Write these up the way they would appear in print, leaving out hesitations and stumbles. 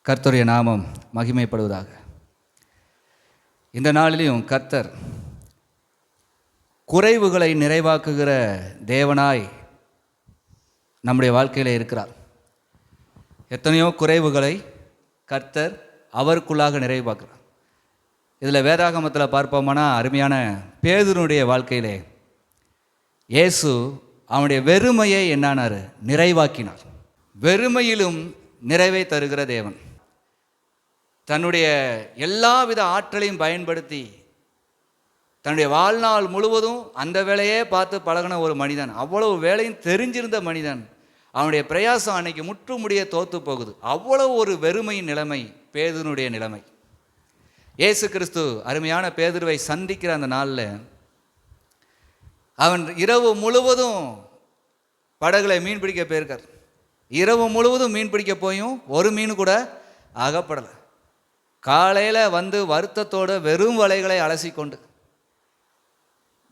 கர்த்தருடைய நாமம் மகிமைப்படுவதாக. இந்த நாளிலும் கர்த்தர் குறைவுகளை நிறைவாக்குகிற தேவனாய் நம்முடைய வாழ்க்கையில் இருக்கிறார். எத்தனையோ குறைவுகளை கர்த்தர் அவருக்குள்ளாக நிறைவாக்குறார். இதில் வேதாகமத்தில் பார்ப்போம்னா அருமையான பேதுருனுடைய வாழ்க்கையிலே இயேசு அவனுடைய வெறுமையை என்னானார்? நிறைவாக்கினார். வெறுமையிலும் நிறைவை தருகிற தேவன் தன்னுடைய எல்லாவித ஆற்றலையும் பயன்படுத்தி தன்னுடைய வாழ்நாள் முழுவதும் அந்த வேலையே பார்த்து பழகின ஒரு மனிதன், அவ்வளவு வேலையும் தெரிஞ்சிருந்த மனிதன், அவனுடைய பிரயாசம் அன்னைக்கு முற்றுமுடிய தோற்று போகுது. அவ்வளவு ஒரு வெறுமையின் நிலைமை பேதுருனுடைய நிலைமை. இயேசு கிறிஸ்து அருமையான பேதுருவை சந்திக்கிற அந்த நாளில் அவன் இரவு முழுவதும் படகுல மீன் பிடிக்க போயிருக்கார். இரவு முழுவதும் மீன் பிடிக்க போயும் ஒரு மீன் கூட அகப்படலை. காலையில் வந்து வருத்தத்தோடு வெறும் வலைகளை அலசி கொண்டு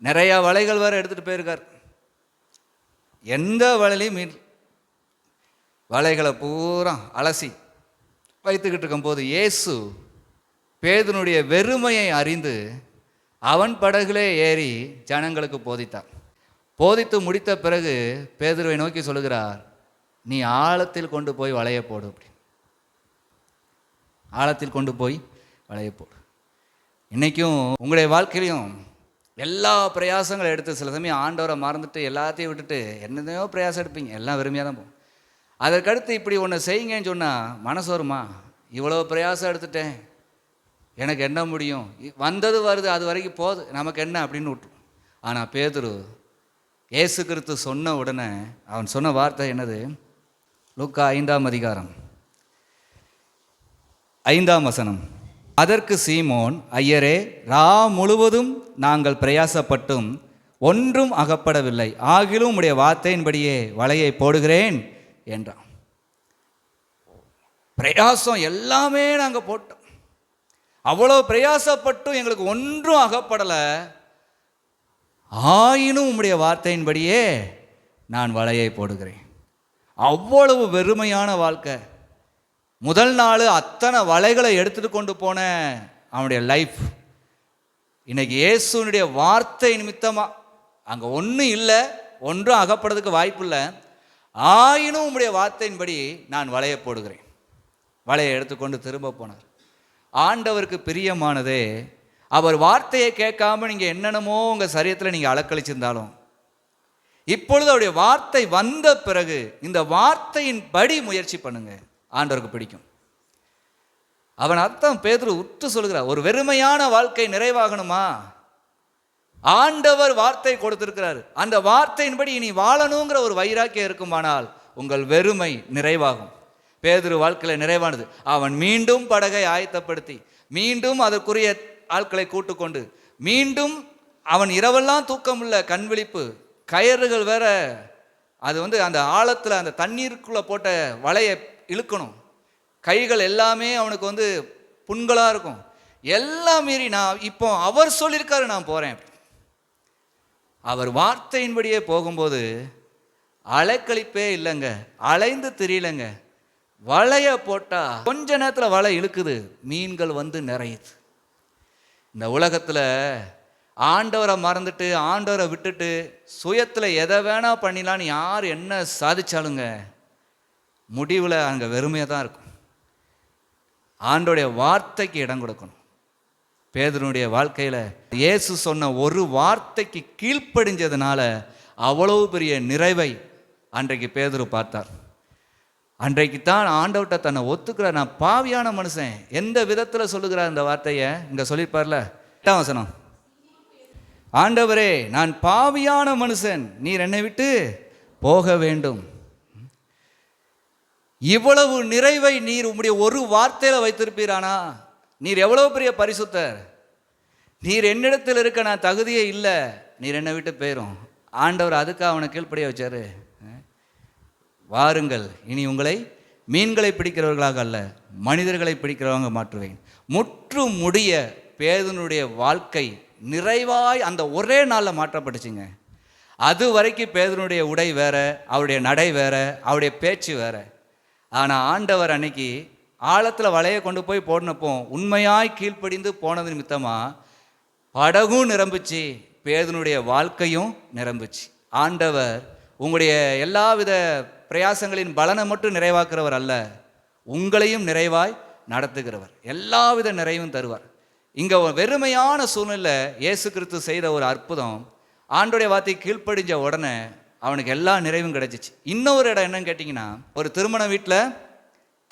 நிறையா வலைகள் வேறு எடுத்துகிட்டு போயிருக்கார். எந்த வலையிலையும் மீன், வலைகளை பூரா அலசி வைத்துக்கிட்டு இருக்கும்போது இயேசு பேதுருனுடைய வெறுமையை அறிந்து அவன் படகுலே ஏறி ஜனங்களுக்கு போதித்தார். போதித்து முடித்த பிறகு பேதுருவை நோக்கி சொல்லுகிறார், நீ ஆழத்தில் கொண்டு போய் வலையை போடு. அப்படி ஆழத்தில் கொண்டு போய் வலையை போடு. இன்றைக்கும் உங்களுடைய வாழ்க்கையிலையும் எல்லா பிரயாசங்களை எடுத்து சில சமயம் ஆண்டவரை மறந்துட்டு எல்லாத்தையும் விட்டுட்டு என்னதையோ பிரயாசம் எடுப்பீங்க, எல்லாம் வெறுமையாக தான் போகும். அதற்கடுத்து இப்படி ஒன்று செய்யுங்கன்னு சொன்னால் மனசு வருமா? இவ்வளோ பிரயாசம் எடுத்துட்டேன், எனக்கு என்ன முடியும், வந்தது வருது, அது வரைக்கும் போகுது, நமக்கு என்ன அப்படின்னு விட்டுரும். ஆனால் பேதுரு இயேசு கிறிஸ்து சொன்ன உடனே அவன் சொன்ன வார்த்தை என்னது? லூக்கா 5ஆம் அதிகாரம் 5ஆம் வசனம். அதற்கு சீமோன், ஐயரே, ரா முழுவதும் நாங்கள் பிரயாசப்பட்டும் ஒன்றும் அகப்படவில்லை, ஆகிலும் உம்முடைய வார்த்தையின்படியே வலையை போடுகிறேன் என்றான். பிரயாசம் எல்லாமே நாங்கள் போட்டோம், அவ்வளோ பிரயாசப்பட்டும் எங்களுக்கு ஒன்றும் அகப்படலை, ஆயினும் உம்முடைய வார்த்தையின்படியே நான் வலையை போடுகிறேன். அவ்வளவு வெறுமையான வாழ்க்கை. முதல் நாள் அத்தனை வலைகளை எடுத்துகிட்டு கொண்டு போன அவனுடைய லைஃப் இன்னைக்கு இயேசுனுடைய வார்த்தை நிமித்தமாக அங்கே ஒன்றும் இல்லை, ஒன்றும் அகப்படுறதுக்கு வாய்ப்பு இல்லை, ஆயினும் உம்முடைய வார்த்தையின்படி நான் வலையை போடுகிறேன். வலையை எடுத்துக்கொண்டு திரும்ப போனார். ஆண்டவருக்கு பிரியமானதே அவர் வார்த்தையை கேட்காம நீங்கள் என்னென்னமோ உங்கள் சரீரத்தில் நீங்கள் அலக்களிச்சிருந்தாலும் இப்பொழுது அவருடைய வார்த்தை வந்த பிறகு இந்த வார்த்தையின் படி முயற்சி பண்ணுங்க, ஆண்டவருக்கு பிடிக்கும். அவன் அர்த்தம் பேதுரு உற்று சொல்கிறார், ஒரு வெறுமையான வாழ்க்கை நிறைவாகணுமா? ஆண்டவர் வார்த்தை கொடுத்திருக்கிறார், அந்த வார்த்தையின்படி இனி வாழணுங்கிற ஒரு வைராக்கியம் இருக்குமானால் உங்கள் வெறுமை நிறைவாகும். பேதுரு வாழ்க்கையில் நிறைவானது. அவன் மீண்டும் படகை ஆயத்தப்படுத்தி மீண்டும் அதற்குரிய ஆட்களை கூட்டுக்கொண்டு மீண்டும் அவன் இரவெல்லாம் தூக்கம் இல்லை, கண் விழிப்பு, கயிறுகள் வேற, அது அந்த ஆழத்தில் அந்த தண்ணீருக்குள்ளே போட்ட வலையை இழுக்கணும், கைகள் எல்லாமே அவனுக்கு புண்களாக இருக்கும். எல்லாம் மீறி நான் இப்போ அவர் சொல்லியிருக்காரு நான் போகிறேன். அவர் வார்த்தையின்படியே போகும்போது அலைக்கழிப்பே இல்லைங்க, அலைந்து திரியலைங்க. வலையை போட்டால் கொஞ்ச நேரத்தில் வலை இழுக்குது, மீன்கள் நிறையுது. இந்த உலகத்தில் ஆண்டவரை மறந்துட்டு ஆண்டவரை விட்டுட்டு சுயத்தில் எதை வேணா பண்ணிடலான்னு யார் என்ன சாதிச்சாலுங்க முடிவில் அங்கே வெறுமையாக தான் இருக்கும். ஆண்டோடைய வார்த்தைக்கு இடம் கொடுக்கணும். பேதுருனுடைய வாழ்க்கையில் இயேசு சொன்ன ஒரு வார்த்தைக்கு கீழ்ப்படிஞ்சதுனால அவ்வளவு பெரிய நிறைவை அன்றைக்கு பேதுரு பார்த்தார். அன்றைக்கு தான் ஆண்டவர்கிட்ட தன்னை ஒத்துக்கிறார். நான் பாவியான மனுஷன். எந்த விதத்தில் சொல்லுகிறார் இந்த வார்த்தையை? இங்கே சொல்லியிருப்பார்ல 8ஆம் வசனம். ஆண்டவரே, நான் பாவியான மனுஷன், நீர் என்னை விட்டு போக வேண்டும். இவ்வளவு நிறைவை நீர் உம்முடைய ஒரு வார்த்தையில் வைத்திருப்பீரானா? நீர் எவ்வளவு பெரிய பரிசுத்தர். நீர் என்னிடத்தில் இருக்க நான் தகுதியே இல்லை, நீர் என்னை விட்டு போயிரும். ஆண்டவர் அதுக்காக அவனை கீழ்ப்படிய வச்சாரு. வாருங்கள், இனி உங்களை மீன்களை பிடிக்கிறவர்களாக அல்ல மனிதர்களை பிடிக்கிறவங்க மாற்றுவேன். முற்று முடிய பேதுருனுடைய வாழ்க்கை நிறைவாய் அந்த ஒரே நாளில் மாற்றப்பட்டுச்சுங்க. அது வரைக்கும் பேதுருனுடைய உடை வேற, அவருடைய நடை வேற, அவருடைய பேச்சு வேற. ஆனால் ஆண்டவர் அன்னைக்கு ஆழத்தில் வலையை கொண்டு போய் போடினப்போ உண்மையாய் கீழ்ப்படிந்து போனது நிமித்தமாக படகும் நிரம்பிச்சு, பேதுனுடைய வாழ்க்கையும் நிரம்பிச்சு. ஆண்டவர் உங்களுடைய எல்லாவித பிரயாசங்களின் பலனை மட்டும் நிறைவாக்குறவர் அல்ல, உங்களையும் நிறைவாய் நடத்துகிறவர், எல்லாவித நிறைவும் தருவார். இங்கே வெறுமையான சூழ்நிலை இயேசு கிறிஸ்து செய்த ஒரு அற்புதம், ஆண்டோடைய வார்த்தை கீழ்ப்படிஞ்ச உடனே அவனுக்கு எல்லா நிறைவும் கிடைச்சிச்சு. இன்னொரு இடம் என்னன்னு கேட்டிங்கன்னா, ஒரு திருமண வீட்டில்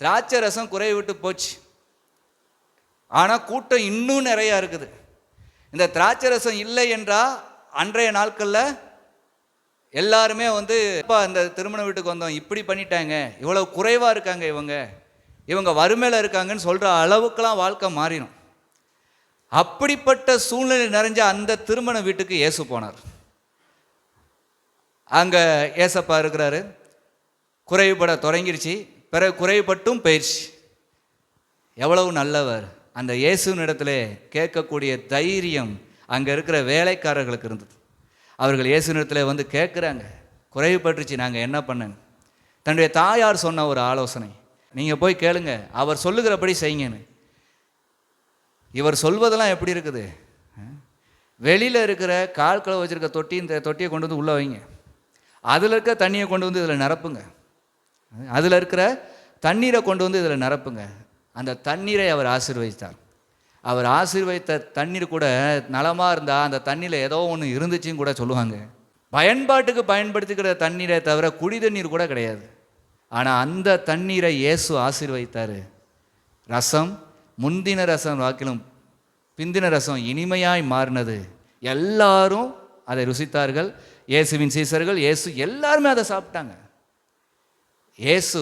திராட்சை ரசம் குறைவு விட்டு போச்சு, ஆனால் கூட்டம் இன்னும் நிறையா இருக்குது. இந்த திராட்சை ரசம் இல்லை என்றால் அன்றைய நாட்களில் எல்லாருமே அப்பா இந்த திருமண வீட்டுக்கு வந்தோம், இப்படி பண்ணிட்டாங்க, இவ்வளோ குறைவாக இருக்காங்க, இவங்க வறுமையில் இருக்காங்கன்னு சொல்கிற அளவுக்கெல்லாம் வாழ்க்கை மாறிடும். அப்படிப்பட்ட சூழ்நிலை நிறைஞ்ச அந்த திருமண வீட்டுக்கு இயேசு போனார். அங்கே ஏசப்பா இருக்கிறாரு, குறைவுபட தொடங்கிருச்சு, பிறகு குறைவுபட்டும் போயிடுச்சு. எவ்வளவு நல்லவர்! அந்த இயேசுவின் இடத்துல கேட்கக்கூடிய தைரியம் அங்கே இருக்கிற வேலைக்காரர்களுக்கு இருந்தது. அவர்கள் இயேசுவின் இடத்துல கேட்குறாங்க, குறைவுபட்டுருச்சு, நாங்கள் என்ன பண்ணுங்க? தன்னுடைய தாயார் சொன்ன ஒரு ஆலோசனை, நீங்கள் போய் கேளுங்க, அவர் சொல்லுகிறபடி செய்யுங்கன்னு. இவர் சொல்வதெல்லாம் எப்படி இருக்குது? வெளியில் இருக்கிற கால்களை வச்சுருக்க தொட்டி, இந்த தொட்டியை கொண்டு வந்து உள்ளே வைங்க, அதில் இருக்க தண்ணியை கொண்டு வந்து இதில் நிரப்புங்க, அதில் இருக்கிற தண்ணீரை கொண்டு வந்து இதில் நிரப்புங்க. அந்த தண்ணீரை அவர் ஆசீர்வதித்தார். அவர் ஆசீர்வதித்த தண்ணீர் கூட நலமாக இருந்தால் அந்த தண்ணியில் ஏதோ ஒன்று இருந்துச்சுன்னு கூட சொல்லுவாங்க. பயன்பாட்டுக்கு பயன்படுத்திக்கிற தண்ணீரை தவிர குடி தண்ணீர் கூட கிடையாது. ஆனால் அந்த தண்ணீரை இயேசு ஆசீர்வதித்தார். ரசம் முந்தின ரசம் வாக்கிலும் பிந்தின ரசம் இனிமையாய் மாறினது. எல்லாரும் அதை ருசித்தார்கள். இயேசுவின் சீசர்கள், இயேசு, எல்லாருமே அதை சாப்பிட்டாங்க. இயேசு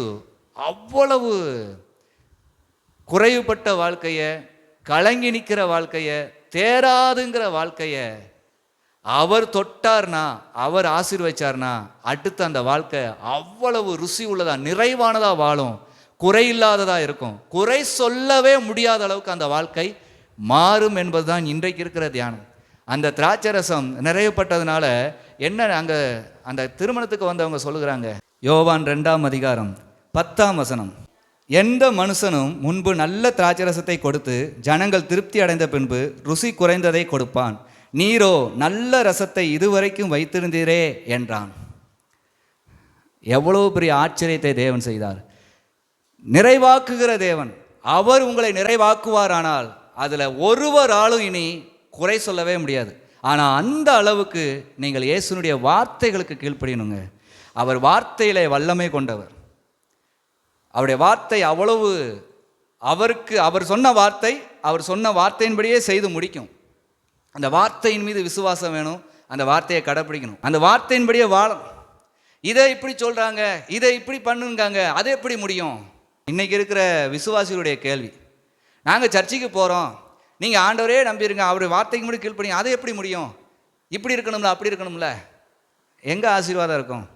அவ்வளவு குறைவுபட்ட வாழ்க்கையை, கலங்கி நிற்கிற வாழ்க்கையை, தேராதுங்கிற வாழ்க்கையை அவர் தொட்டார்னா, அவர் ஆசீர்வதிச்சார்னா, அடுத்து அந்த வாழ்க்கை அவ்வளவு ருசி உள்ளதா, நிறைவானதாக வாழும், குறையில்லாததாக இருக்கும். குறை சொல்லவே முடியாத அளவுக்கு அந்த வாழ்க்கை மாறும் என்பதுதான் இன்றைக்கு இருக்கிற தியானம். அந்த திராட்சை ரசம் நிறைவுப்பட்டதுனால என்ன, அங்கே அந்த திருமணத்துக்கு வந்தவங்க சொல்லுகிறாங்க, யோவான் 2ஆம் அதிகாரம் 10ஆம் வசனம், எந்த மனுஷனும் முன்பு நல்ல திராட்சை ரசத்தை கொடுத்து ஜனங்கள் திருப்தி அடைந்த பின்பு ருசி குறைந்ததை கொடுப்பான், நீரோ நல்ல ரசத்தை இதுவரைக்கும் வைத்திருந்தீரே என்றான். எவ்வளவு பெரிய ஆச்சரியத்தை தேவன் செய்தார்! நிறைவாக்குகிற தேவன், அவர் உங்களை நிறைவாக்குவாரானால் அதில் ஒருவராலும் இனி குறை சொல்லவே முடியாது. ஆனால் அந்த அளவுக்கு நீங்கள் இயேசுனுடைய வார்த்தைகளுக்கு கீழ்ப்படியணுங்க. அவர் வார்த்தையிலே வல்லமை கொண்டவர். அவருடைய வார்த்தை அவ்வளவு, அவருக்கு அவர் சொன்ன வார்த்தை, அவர் சொன்ன வார்த்தையின்படியே செய்து முடிக்கும். அந்த வார்த்தையின் மீது விசுவாசம் வேணும், அந்த வார்த்தையை கடைப்பிடிக்கணும், அந்த வார்த்தையின்படியே வாழும். இதை இப்படி சொல்கிறாங்க, இதை இப்படி பண்ணுங்காங்க, அது எப்படி முடியும்? இன்றைக்கி இருக்கிற விசுவாசிகளுடைய கேள்வி. நாங்கள் சர்ச்சைக்கு போகிறோம், நீங்கள் ஆண்டவரே நம்பியிருங்க, அவருடைய வார்த்தைக்கு முடி கீழ்ப்படிங்க, அது எப்படி முடியும்? இப்படி இருக்கணும்ல, அப்படி இருக்கணும்ல, எங்கே ஆசீர்வாதம் இருக்கும்?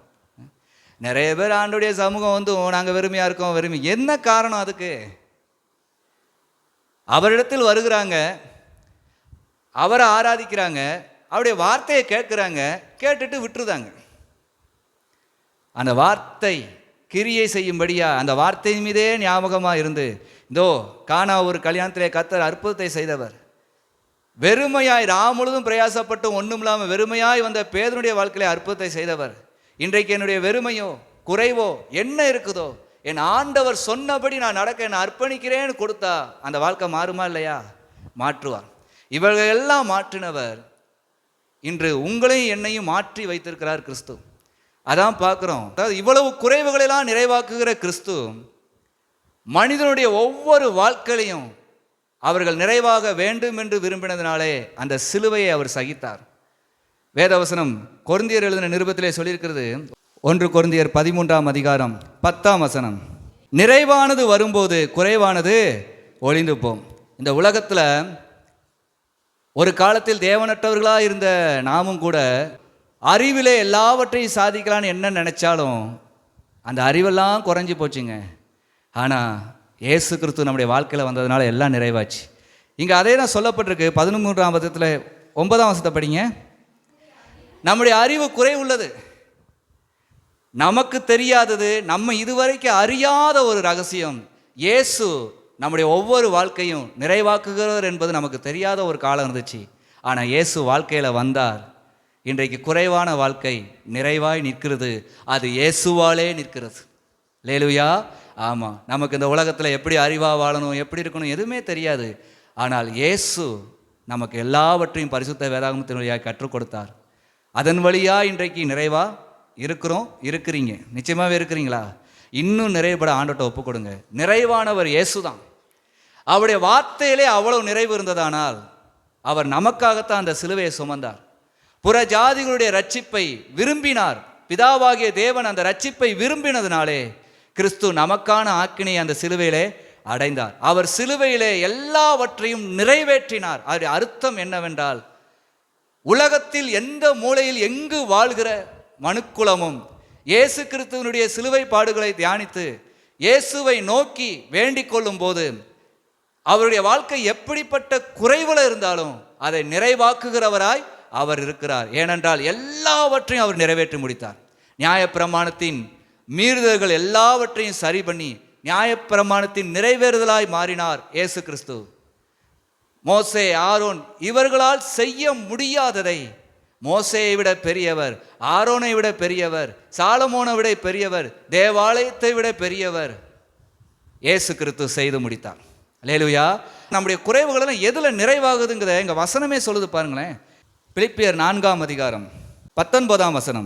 நிறைய பேர் ஆண்டோடைய சமூகம் நாங்கள் வெறுமையாக இருக்கோம், வெறுமை. என்ன காரணம் அதுக்கு? அவரிடத்தில் வருகிறாங்க, அவரை ஆராதிக்கிறாங்க, அவருடைய வார்த்தையை கேட்குறாங்க, கேட்டுட்டு விட்டுருதாங்க. அந்த வார்த்தை கிரியை செய்யும்படியா அந்த வார்த்தையின் மீதே ஞாபகமாக இருந்து, இதோ கானா ஒரு கல்யாணத்திலே கர்த்தர் அற்புதத்தை செய்தவர், வெறுமையாய் முழுதும் பிரயாசப்பட்டும் ஒன்றும் இல்லாமல் வெறுமையாய் வந்த பேதுனுடைய வாழ்க்கையிலே அற்புதத்தை செய்தவர். இன்றைக்கு என்னுடைய வெறுமையோ குறைவோ என்ன இருக்குதோ, என் ஆண்டவர் சொன்னபடி நான் நடக்க என்னை அர்ப்பணிக்கிறேன்னு கொடுத்தா அந்த வாழ்க்கை மாறுமா இல்லையா? மாற்றுவார். இவர்கள் எல்லாம் மாற்றினவர் இன்று உங்களையும் என்னையும் மாற்றி வைத்திருக்கிறார் கிறிஸ்து. அதான் பார்க்குறோம். அதாவது இவ்வளவு குறைவுகளெல்லாம் நிறைவாக்குகிற கிறிஸ்து மனிதனுடைய ஒவ்வொரு வாழ்க்கையிலையும் அவர்கள் நிறைவாக வேண்டும் என்று விரும்பினதினாலே அந்த சிலுவையை அவர் சகித்தார். வேதவசனம் கொரிந்தியர் எழுதின நிருபத்திலே சொல்லியிருக்கிறது, 1 கொரிந்தியர் 13ஆம் அதிகாரம் 10ஆம் வசனம், நிறைவானது வரும்போது குறைவானது ஒளிந்து போம். இந்த உலகத்தில் ஒரு காலத்தில் தேவனற்றவர்களாக இருந்த நாமும் கூட அறிவிலே எல்லாவற்றையும் சாதிக்கலான்னு என்ன நினச்சாலும் அந்த அறிவெல்லாம் குறைஞ்சி போச்சுங்க. ஆனால் இயேசு கிறிஸ்து நம்முடைய வாழ்க்கையில் வந்ததுனால எல்லாம் நிறைவாச்சு. இங்கே அதே தான் சொல்லப்பட்டிருக்கு. 13ஆம் வசனத்தில் 9ஆம் வசனத்தை படிங்க. நம்முடைய அறிவு குறை உள்ளது, நமக்கு தெரியாதது, நம்ம இதுவரைக்கும் அறியாத ஒரு ரகசியம் இயேசு நம்முடைய ஒவ்வொரு வாழ்க்கையும் நிறைவாக்குகிறவர் என்பது நமக்கு தெரியாத ஒரு காலம் இருந்துச்சு. ஆனால் இயேசு வாழ்க்கையில் வந்தார். இன்றைக்கு குறைவான வாழ்க்கை நிறைவாய் நிற்கிறது. அது இயேசுவாலே நிற்கிறது. லேலுயா. ஆமாம், நமக்கு இந்த உலகத்தில் எப்படி அறிவாக வாழணும், எப்படி இருக்கணும் எதுவுமே தெரியாது. ஆனால் இயேசு நமக்கு எல்லாவற்றையும் பரிசுத்த வேதாகமத்தின் வழியாக கற்றுக் கொடுத்தார். அதன் வழியாக இன்றைக்கு நிறைவாக இருக்கிறீங்க. நிச்சயமாகவே இருக்கிறீங்களா? இன்னும் நிறைவுபட ஆண்டவர்கிட்ட ஒப்பு கொடுங்க. நிறைவானவர் இயேசு தான். அவருடைய வார்த்தையிலே அவ்வளவு நிறைவு இருந்ததானால் அவர் நமக்காகத்தான் அந்த சிலுவையை சுமந்தார். புற ஜாதிகளுடைய ரட்சிப்பை விரும்பினார். பிதாவாகிய தேவன் அந்த ரட்சிப்பை விரும்பினதுனாலே கிறிஸ்து நமக்கான ஆக்கினை அந்த சிலுவையிலே அடைந்தார். அவர் சிலுவையிலே எல்லாவற்றையும் நிறைவேற்றினார். அதனுடைய அர்த்தம் என்னவென்றால், உலகத்தில் எந்த மூலையில் எங்கு வாழ்கிற மனுக்குலமும் இயேசு கிறிஸ்துவனுடைய சிலுவை பாடுகளை தியானித்து இயேசுவை நோக்கி வேண்டிக் கொள்ளும் போது அவருடைய வாழ்க்கை எப்படிப்பட்ட குறைவுல இருந்தாலும் அதை நிறைவாக்குகிறவராய் அவர் இருக்கிறார். ஏனென்றால் எல்லாவற்றையும் அவர் நிறைவேற்றி முடித்தார். நியாயப்பிரமாணத்தின் மீறுதல்கள் எல்லாவற்றையும் சரி பண்ணி நியாயப்பிரமாணத்தின் நிறைவேறுதலாய் மாறினார் இயேசு கிறிஸ்து. மோசே, ஆரோன் இவர்களால் செய்ய முடியாததை மோசேயை விட பெரியவர், ஆரோனை விட பெரியவர், சாலமோனை விட பெரியவர், தேவாலயத்தை விட பெரியவர் இயேசு கிறிஸ்து செய்து முடித்தார். அல்லேலூயா. நம்முடைய குறைவுகள் எல்லாம் எதுல நிறைவாகுதுங்கிறத எங்க வசனமே சொல்லுது பாருங்களேன். பிலிப்பியர் 4:19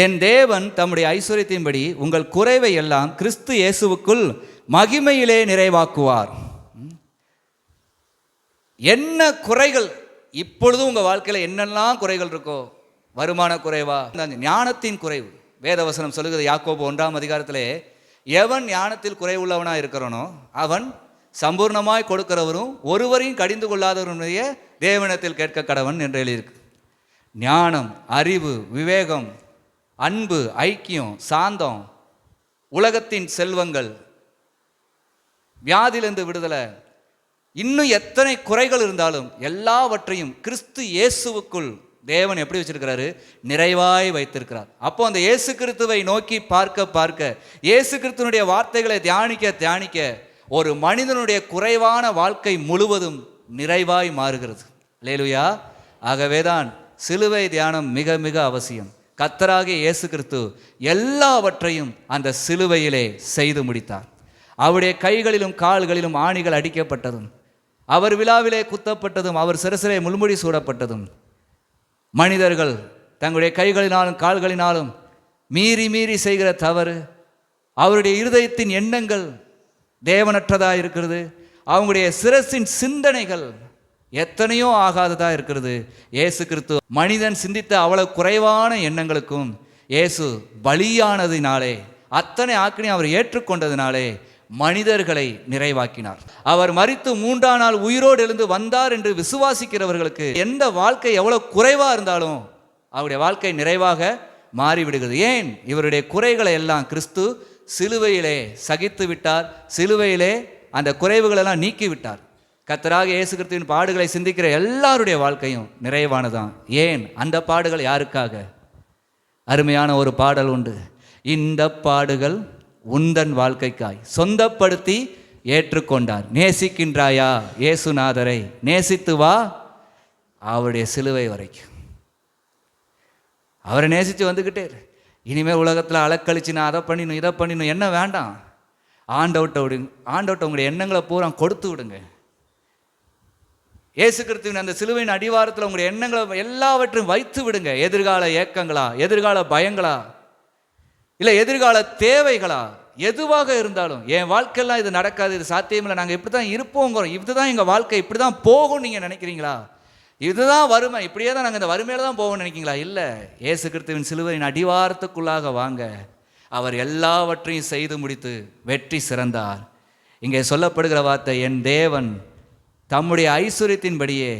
என் தேவன் தம்முடைய ஐஸ்வர்யத்தின்படி உங்கள் குறைவை எல்லாம் கிறிஸ்து இயேசுவுக்குள் மகிமையிலே நிறைவாக்குவார். என்ன குறைகள் இப்பொழுதும் உங்க வாழ்க்கையில என்னெல்லாம் குறைகள் இருக்கோ, வருமான குறைவா, ஞானத்தின் குறைவு, வேதவசனம் சொல்லுகிறது யாக்கோபு 1 எவன் ஞானத்தில் குறைவுள்ளவனா இருக்கிறானோ அவன் சம்பூர்ணமாய் கொடுக்கிறவரும் ஒருவரையும் கடிந்து கொள்ளாதவருடைய தேவனத்தில் கேட்க கடவன் என்று எழுதியிருக்கு. ஞானம், அறிவு, விவேகம், அன்பு, ஐக்கியம், சாந்தம், உலகத்தின் செல்வங்கள், வியாதியிலிருந்து விடுதலை, இன்னும் எத்தனை குறைகள் இருந்தாலும் எல்லாவற்றையும் கிறிஸ்து இயேசுவுக்குள் தேவன் எப்படி வச்சிருக்கிறாரு? நிறைவாய் வைத்திருக்கிறார். அப்போ அந்த இயேசு கிறிஸ்துவை நோக்கி பார்க்க இயேசு கிறிஸ்துவனுடைய வார்த்தைகளை தியானிக்க ஒரு மனிதனுடைய குறைவான வாழ்க்கை முழுவதும் நிறைவாய் மாறுகிறது. அல்லேலூயா. ஆகவேதான் சிலுவை தியானம் மிக மிக அவசியம். கர்த்தராகிய இயேசு கிறிஸ்து எல்லாவற்றையும் அந்த சிலுவையிலே செய்து முடித்தார். அவருடைய கைகளிலும் கால்களிலும் ஆணிகள் அடிக்கப்பட்டதும், அவர் விழாவிலே குத்தப்பட்டதும், அவர் சிரசிலே முள்முடி சூடப்பட்டதும், மனிதர்கள் தங்களுடைய கைகளினாலும் கால்களினாலும் மீறி செய்கிற தவறு, அவருடைய இருதயத்தின் எண்ணங்கள் தேவனற்றதாக இருக்கிறது, அவங்களுடைய சிரசின் சிந்தனைகள் எத்தனையோ ஆகாததாக இருக்கிறது. இயேசு கிறிஸ்து மனிதன் சிந்தித்த அவ்வளவு குறைவான எண்ணங்களுக்கும் இயேசு பலியானதினாலே, அத்தனை ஆக்கினை அவர் ஏற்றுக்கொண்டதினாலே மனிதர்களை நிறைவாக்கினார். அவர் மரித்து 3ஆம் நாள் உயிரோடு எழுந்து வந்தார் என்று விசுவாசிக்கிறவர்களுக்கு எந்த வாழ்க்கை எவ்வளவு குறைவாக இருந்தாலும் அவருடைய வாழ்க்கை நிறைவாக மாறிவிடுகிறது. ஏன்? இவருடைய குறைகளை எல்லாம் கிறிஸ்து சிலுவையிலே சகித்து விட்டார். சிலுவையிலே அந்த குறைவுகளெல்லாம் நீக்கி விட்டார். கர்த்தராகிய இயேசு கிறிஸ்துவின் பாடுகளை சிந்திக்கிற எல்லாருடைய வாழ்க்கையும் நிறைவானதான். ஏன்? அந்த பாடுகள் யாருக்காக? அருமையான ஒரு பாடல் உண்டு. இந்த பாடுகள் உந்தன் வாழ்க்கைக்காய் சொந்தப்படுத்தி ஏற்றுக்கொண்டார். நேசிக்கின்றாயா இயேசுநாதரை? நேசித்து வா அவருடைய சிலுவை வரைக்கும். அவரை நேசித்து வந்துக்கிட்டே இனிமேல் உலகத்தில் அலக்கழிச்சு நான் அதை பண்ணிடணும் இதை பண்ணிடணும் என்ன வேண்டாம். ஆண்டவட்ட விடுங்க. ஆண்டவட்ட உங்களுடைய எண்ணங்களை பூரா கொடுத்து விடுங்க. இயேசு கிறிஸ்துவின் அந்த சிலுவையின் அடிவாரத்தில் உங்களுடைய எண்ணங்களை எல்லாவற்றையும் வைத்து விடுங்க. எதிர்கால ஏக்கங்களா, எதிர்கால பயங்களா, இல்லை எதிர்கால தேவைகளா, எதுவாக இருந்தாலும் என் வாழ்க்கையெல்லாம் இது நடக்காது, இது சாத்தியமில்லை, நாங்கள் இப்படி தான் இருப்போங்கிறோம், இதுதான் எங்கள் வாழ்க்கை, இப்படி தான் போகும் நீங்கள் நினைக்கிறீங்களா? இதுதான் வறுமை, இப்படியே தான் நாங்கள் இந்த வறுமையில தான் போவோம்னு நினைக்கிறீங்களா? இல்லை, இயேசு கிறிஸ்துவின் சிலுவையின் அடிவாரத்துக்குள்ளாக வாங்க. அவர் எல்லாவற்றையும் செய்து முடித்து வெற்றி சிறந்தார். இங்கே சொல்லப்படுகிற வார்த்தை, என் தேவன் தம்முடைய ஐஸ்வர்யத்தின்படியே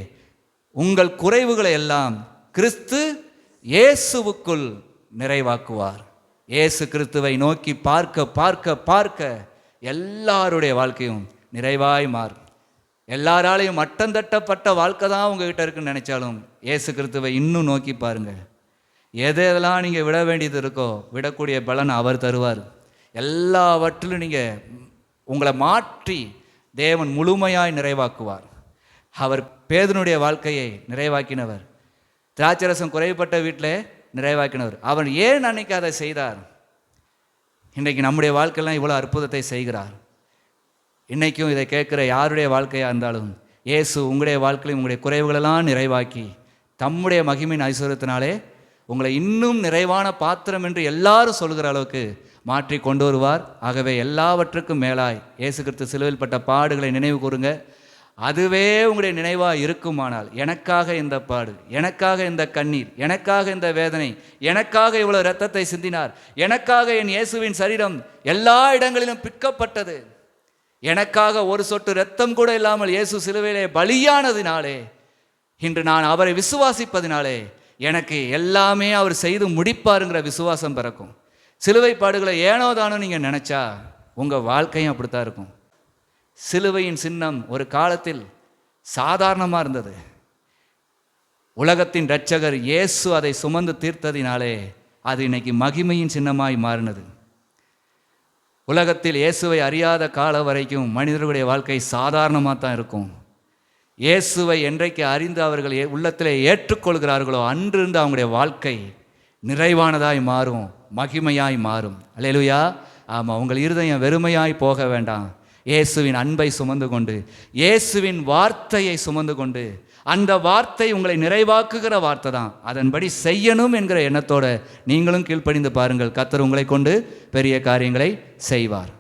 உங்கள் குறைவுகளை எல்லாம் கிறிஸ்து இயேசுவுக்குள் நிறைவாக்குவார். இயேசு கிறிஸ்துவை நோக்கி பார்க்க எல்லாருடைய வாழ்க்கையும் நிறைவாய் மாறும். எல்லாராலையும் மட்டம் தட்டப்பட்ட வாழ்க்கை தான் உங்ககிட்ட இருக்குன்னு நினைச்சாலும் இயேசு கிறிஸ்துவை இன்னும் நோக்கி பாருங்க. எதெல்லாம் நீங்கள் விட வேண்டியது இருக்கோ விடக்கூடிய பலன் அவர் தருவார். எல்லாவற்றிலும் நீங்கள் உங்களை மாற்றி தேவன் முழுமையாய் நிறைவாக்குவார். அவர் பேதுனுடைய வாழ்க்கையை நிறைவாக்கினவர். திராட்சரசம் குறைவுபட்ட வீட்டில் நிறைவாக்கினவர். அவர் ஏன் அன்னைக்கு அதை செய்தார்? இன்றைக்கு நம்முடைய வாழ்க்கையெல்லாம் இவ்வளோ அற்புதத்தை செய்கிறார். இன்றைக்கும் இதை கேட்குற யாருடைய வாழ்க்கையாக இருந்தாலும் இயேசு உங்களுடைய வாழ்க்கையிலும் உங்களுடைய குறைவுகளெல்லாம் நிறைவாக்கி தம்முடைய மகிமையின் ஐஸ்வர்யத்தினாலே உங்களை இன்னும் நிறைவான பாத்திரம் என்று எல்லாரும் சொல்கிற அளவுக்கு மாற்றி கொண்டு வருவார். ஆகவே எல்லாவற்றுக்கும் மேலாய் இயேசு கிறிஸ்து சிலுவையில் பட்ட பாடுகளை நினைவு கூறுங்க. அதுவே உங்களுடைய நினைவாக இருக்குமானால், எனக்காக இந்த பாடு, எனக்காக இந்த கண்ணீர், எனக்காக இந்த வேதனை, எனக்காக இவ்வளோ இரத்தத்தை சிந்தினார், எனக்காக என் இயேசுவின் சரீரம் எல்லா இடங்களிலும் பிற்கப்பட்டது, எனக்காக ஒரு சொட்டு இரத்தம் கூட இல்லாமல் இயேசு சிலுவையிலே பலியானதினாலே, இன்று நான் அவரை விசுவாசிப்பதினாலே எனக்கு எல்லாமே அவர் செய்து முடிப்பாருங்கிற விசுவாசம் பிறக்கும். சிலுவை பாடுகளை ஏனோ தானோ நீங்கள் நினச்சா உங்கள் வாழ்க்கையும் அப்படித்தான் இருக்கும். சிலுவையின் சின்னம் ஒரு காலத்தில் சாதாரணமாக இருந்தது. உலகத்தின் இரட்சகர் இயேசு அதை சுமந்து தீர்த்ததினாலே அது இன்னைக்கு மகிமையின் சின்னமாய் மாறினது. உலகத்தில் இயேசுவை அறியாத காலம் வரைக்கும் மனிதர்களுடைய வாழ்க்கை சாதாரணமாக தான் இருக்கும். இயேசுவை என்றைக்கு அறிந்து அவர்கள் உள்ளத்திலே ஏற்றுக்கொள்கிறார்களோ அன்றிருந்து அவங்களுடைய வாழ்க்கை நிறைவானதாய் மாறும், மகிமையாய் மாறும். அல்லேலூயா. ஆமாம், உங்கள் இருதயம் வெறுமையாய் போக வேண்டாம். இயேசுவின் அன்பை சுமந்து கொண்டு, இயேசுவின் வார்த்தையை சுமந்து கொண்டு, அந்த வார்த்தை உங்களை நிறைவாக்குகிற வார்த்தை தான், அதன்படி செய்யணும் என்கிற எண்ணத்தோடு நீங்களும் கீழ்ப்படிந்து பாருங்கள். கர்த்தர் உங்களை கொண்டு பெரிய காரியங்களை செய்வார்.